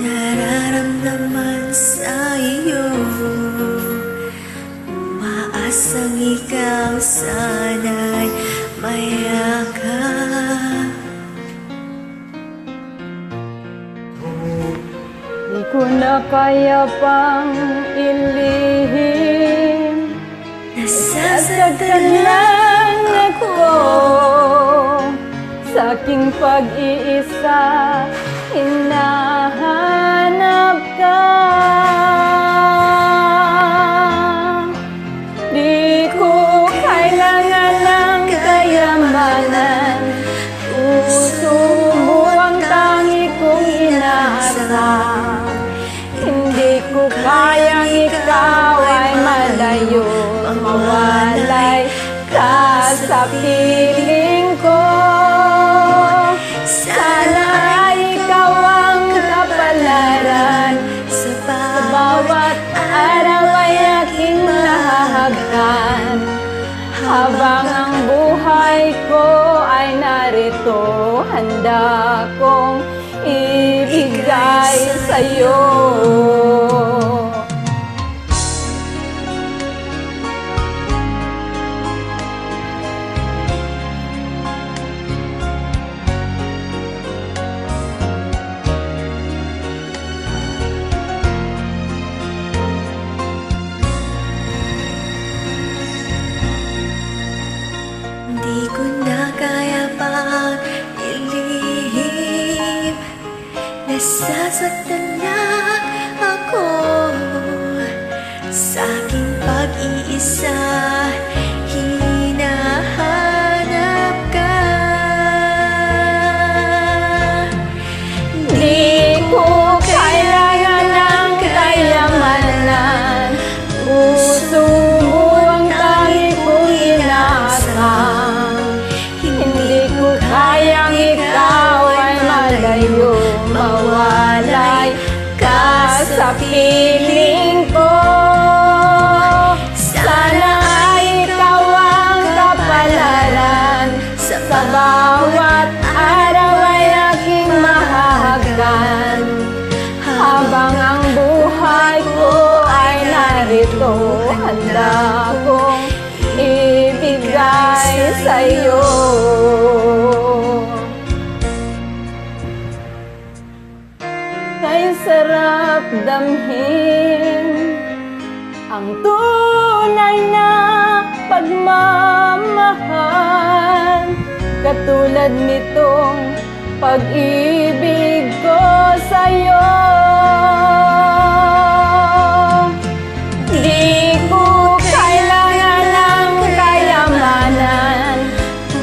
nararamdaman sa iyo. Umaasang ikaw sana'y mayakap. Di ko na kaya pang ilihim, nasasaktan lang ako sa aking pag-iisa. Hinahanap ka, di ko kailangan ng kayamanan. Puso mo ang tangi kong inaasam. Hindi ko kayang ikaw ay malayo, mawalay ka sa piling ko. Sana ay ikaw ang kapalaran, sa bawat araw ay aking nahahagkan. Habang ang buhay ko ay narito, handa kong ibigay sa'yo. Di ko na kaya pang ilihim, nasasaktan lang ako sa aking pag-iisa. Hinahanap ka, Di ko kailangan ng kayamanan. Puso mo ang tangi kong inaasam. Hindi ko kayang ikaw ay malayo, mawalay ka sa piling ko. Sana ay ikaw ang kapalaran, sa bawat araw ay aking mahahagkan. Habang ang buhay ko ay narito, handa kong ibigay sa'yo. Kay sarap damhin ang tunay na pagmamahal, katulad nitong pag-ibig ko sa'yo. Di ko kailangan ng kayamanan.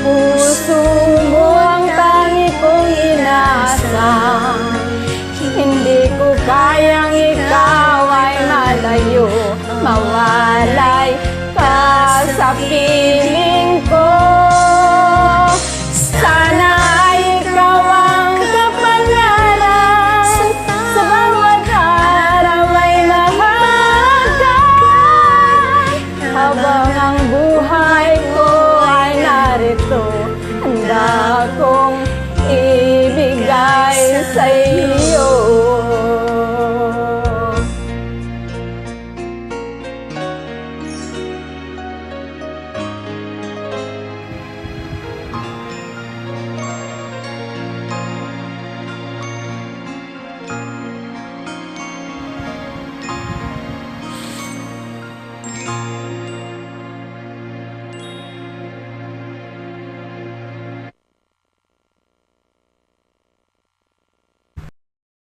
Puso mo ang tangi kong inaasam. Hindi ko kayang ikaw ay malayo, mawalay ka sa piling